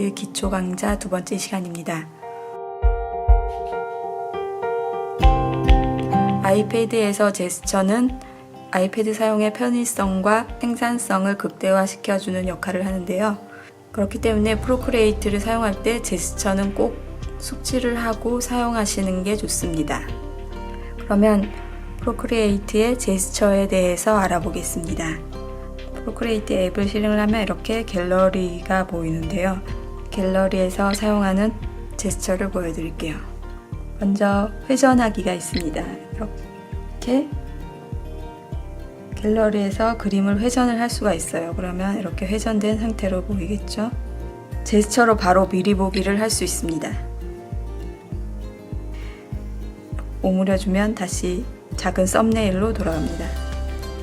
프로크리에이트 기초 강좌 두 번째 시간입니다. 아이패드에서 제스처는 아이패드 사용의 편의성과 생산성을 극대화시켜주는 역할을 하는데요. 그렇기 때문에 프로크리에이트를 사용할 때 제스처는 꼭 숙지를 하고 사용하시는 게 좋습니다. 그러면 프로크리에이트의 제스처에 대해서 알아보겠습니다. 프로크리에이트 앱을 실행을 하면 이렇게 갤러리가 보이는데요. 갤러리에서 사용하는 제스처를 보여드릴게요. 먼저 회전하기가 있습니다. 이렇게 갤러리에서 그림을 회전을 할 수가 있어요. 그러면 이렇게 회전된 상태로 보이겠죠? 제스처로 바로 미리 보기를 할 수 있습니다. 오므려주면 다시 작은 썸네일로 돌아갑니다.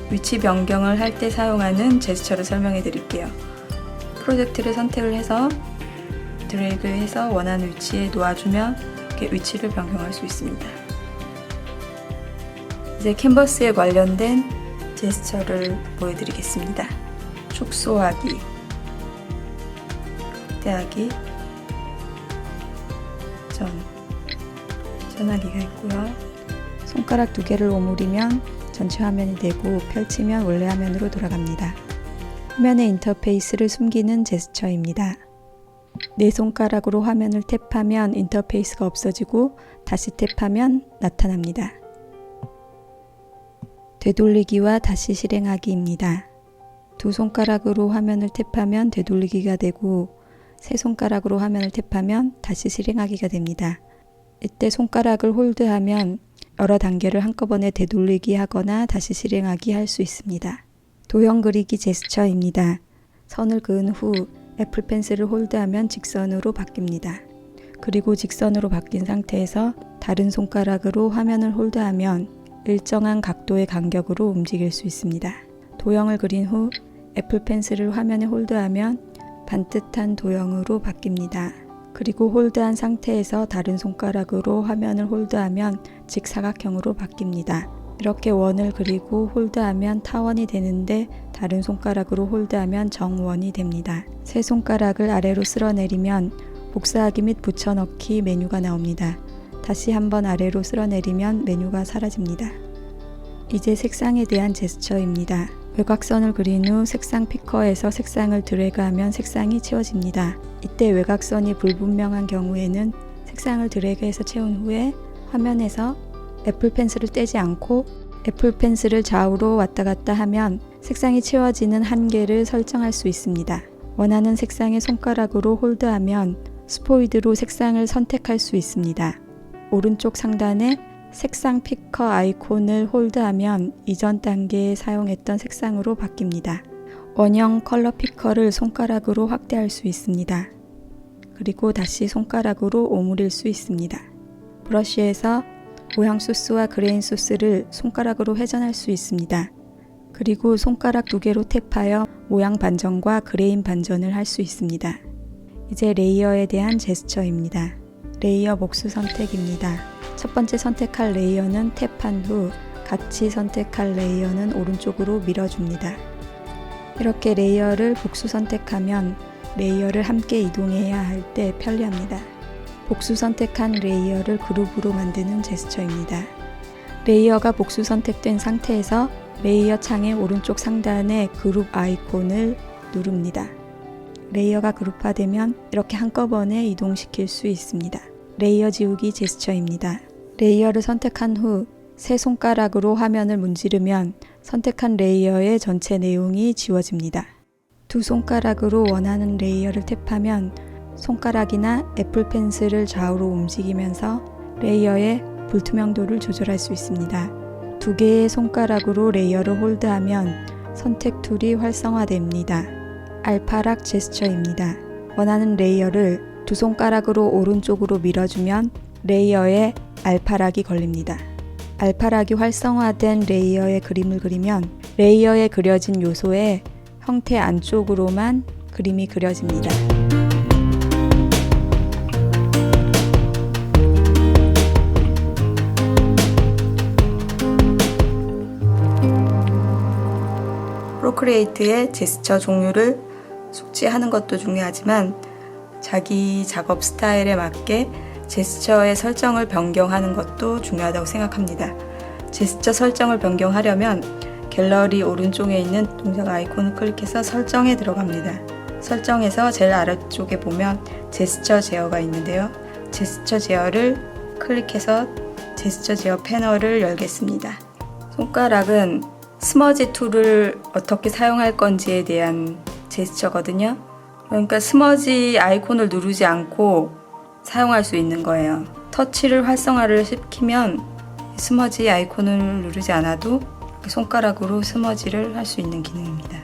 위치 변경을 할 때 사용하는 제스처를 설명해 드릴게요. 프로젝트를 선택을 해서 드래그해서 원하는 위치에 놓아주면 이렇게 위치를 변경할 수 있습니다. 이제 캔버스에 관련된 제스처를 보여드리겠습니다. 축소하기, 확대하기, 전하기가 있고요. 손가락 두 개를 오므리면 전체 화면이 되고 펼치면 원래 화면으로 돌아갑니다. 화면의 인터페이스를 숨기는 제스처입니다. 네 손가락으로 화면을 탭하면 인터페이스가 없어지고 다시 탭하면 나타납니다. 되돌리기와 다시 실행하기입니다. 두 손가락으로 화면을 탭하면 되돌리기가 되고 세 손가락으로 화면을 탭하면 다시 실행하기가 됩니다. 이때 손가락을 홀드하면 여러 단계를 한꺼번에 되돌리기 하거나 다시 실행하기 할 수 있습니다. 도형 그리기 제스처입니다. 선을 그은 후 애플 펜슬을 홀드하면 직선으로 바뀝니다. 그리고 직선으로 바뀐 상태에서 다른 손가락으로 화면을 홀드하면 일정한 각도의 간격으로 움직일 수 있습니다. 도형을 그린 후 애플 펜슬을 화면에 홀드하면 반듯한 도형으로 바뀝니다. 그리고 홀드한 상태에서 다른 손가락으로 화면을 홀드하면 직사각형으로 바뀝니다. 이렇게 원을 그리고 홀드하면 타원이 되는데 다른 손가락으로 홀드하면 정원이 됩니다. 세 손가락을 아래로 쓸어내리면 복사하기 및 붙여넣기 메뉴가 나옵니다. 다시 한번 아래로 쓸어내리면 메뉴가 사라집니다. 이제 색상에 대한 제스처입니다. 외곽선을 그린 후 색상 피커에서 색상을 드래그하면 색상이 채워집니다. 이때 외곽선이 불분명한 경우에는 색상을 드래그해서 채운 후에 화면에서 애플 펜슬을 떼지 않고 애플 펜슬을 좌우로 왔다 갔다 하면 색상이 채워지는 한계를 설정할 수 있습니다. 원하는 색상의 손가락으로 홀드하면 스포이드로 색상을 선택할 수 있습니다. 오른쪽 상단에 색상 피커 아이콘을 홀드하면 이전 단계에 사용했던 색상으로 바뀝니다. 원형 컬러 피커를 손가락으로 확대할 수 있습니다. 그리고 다시 손가락으로 오므릴 수 있습니다. 브러쉬에서 모양 소스와 그레인 소스를 손가락으로 회전할 수 있습니다. 그리고 손가락 두 개로 탭하여 모양 반전과 그레인 반전을 할 수 있습니다. 이제 레이어에 대한 제스처입니다. 레이어 복수 선택입니다. 첫 번째 선택할 레이어는 탭한 후 같이 선택할 레이어는 오른쪽으로 밀어줍니다. 이렇게 레이어를 복수 선택하면 레이어를 함께 이동해야 할 때 편리합니다. 복수 선택한 레이어를 그룹으로 만드는 제스처입니다. 레이어가 복수 선택된 상태에서 레이어 창의 오른쪽 상단에 그룹 아이콘을 누릅니다. 레이어가 그룹화되면 이렇게 한꺼번에 이동시킬 수 있습니다. 레이어 지우기 제스처입니다. 레이어를 선택한 후 세 손가락으로 화면을 문지르면 선택한 레이어의 전체 내용이 지워집니다. 두 손가락으로 원하는 레이어를 탭하면 손가락이나 애플 펜슬을 좌우로 움직이면서 레이어의 불투명도를 조절할 수 있습니다. 두 개의 손가락으로 레이어를 홀드하면 선택 툴이 활성화됩니다. 알파락 제스처입니다. 원하는 레이어를 두 손가락으로 오른쪽으로 밀어주면 레이어에 알파락이 걸립니다. 알파락이 활성화된 레이어의 그림을 그리면 레이어에 그려진 요소의 형태 안쪽으로만 그림이 그려집니다. 프로크리에이트의 제스처 종류를 숙지하는 것도 중요하지만 자기 작업 스타일에 맞게 제스처의 설정을 변경하는 것도 중요하다고 생각합니다. 제스처 설정을 변경하려면 갤러리 오른쪽에 있는 동작 아이콘을 클릭해서 설정에 들어갑니다. 설정에서 제일 아래쪽에 보면 제스처 제어가 있는데요. 제스처 제어를 클릭해서 제스처 제어 패널을 열겠습니다. 손가락은 스머지 툴을 어떻게 사용할 건지에 대한 제스처거든요. 그러니까 스머지 아이콘을 누르지 않고 사용할 수 있는 거예요. 터치를 활성화를 시키면 스머지 아이콘을 누르지 않아도 손가락으로 스머지를 할 수 있는 기능입니다.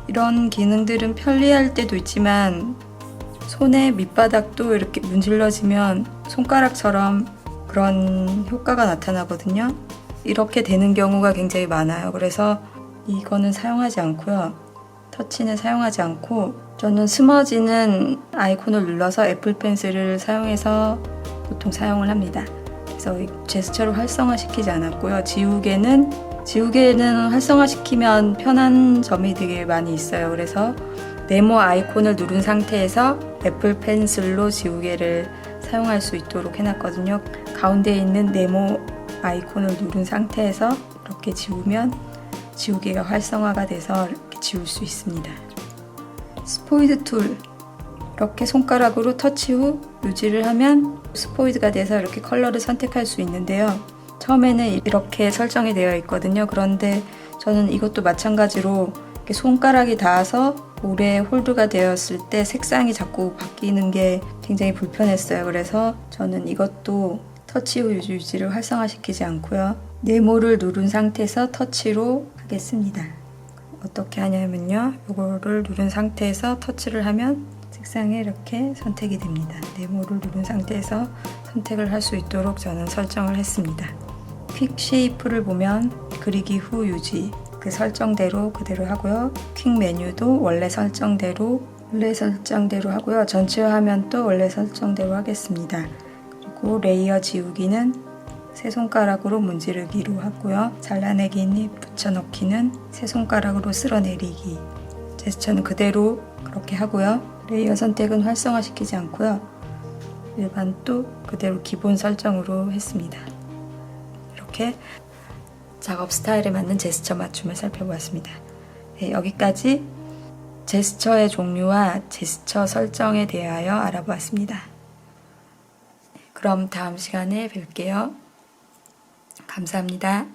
이런 기능들은 편리할 때도 있지만 손의 밑바닥도 이렇게 문질러지면 손가락처럼 그런 효과가 나타나거든요. 이렇게 되는 경우가 굉장히 많아요. 그래서 이거는 사용하지 않고요. 터치는 사용하지 않고 저는 스머지는 아이콘을 눌러서 애플 펜슬을 사용해서 보통 사용을 합니다. 그래서 제스처를 활성화시키지 않았고요. 지우개는 활성화시키면 편한 점이 되게 많이 있어요. 그래서 네모 아이콘을 누른 상태에서 애플 펜슬로 지우개를 사용할 수 있도록 해놨거든요. 가운데 있는 네모 아이콘을 누른 상태에서 이렇게 지우면 지우개가 활성화가 돼서 이렇게 지울 수 있습니다. 스포이드 툴, 이렇게 손가락으로 터치 후 유지를 하면 스포이드가 돼서 이렇게 컬러를 선택할 수 있는데요. 처음에는 이렇게 설정이 되어 있거든요. 그런데 저는 이것도 마찬가지로 이렇게 손가락이 닿아서 볼에 홀드가 되었을 때 색상이 자꾸 바뀌는 게 굉장히 불편했어요. 그래서 저는 이것도 터치 후 유지를 활성화시키지 않고요. 네모를 누른 상태에서 터치로 하겠습니다. 어떻게 하냐면요. 이거를 누른 상태에서 터치를 하면 색상이 이렇게 선택이 됩니다. 네모를 누른 상태에서 선택을 할 수 있도록 저는 설정을 했습니다. 퀵 쉐이프를 보면 그리기 후 유지, 그 설정대로 그대로 하고요. 퀵 메뉴도 원래 설정대로 하고요. 전체 화면도 원래 설정대로 하겠습니다. 그리고 레이어 지우기는 세 손가락으로 문지르기로 하고요. 잘라내기니 붙여넣기는 세 손가락으로 쓸어내리기. 제스처는 그대로 그렇게 하고요. 레이어 선택은 활성화시키지 않고요. 일반도 그대로 기본 설정으로 했습니다. 이렇게 작업 스타일에 맞는 제스처 맞춤을 살펴보았습니다. 네, 여기까지 제스처의 종류와 제스처 설정에 대하여 알아보았습니다. 그럼 다음 시간에 뵐게요. 감사합니다.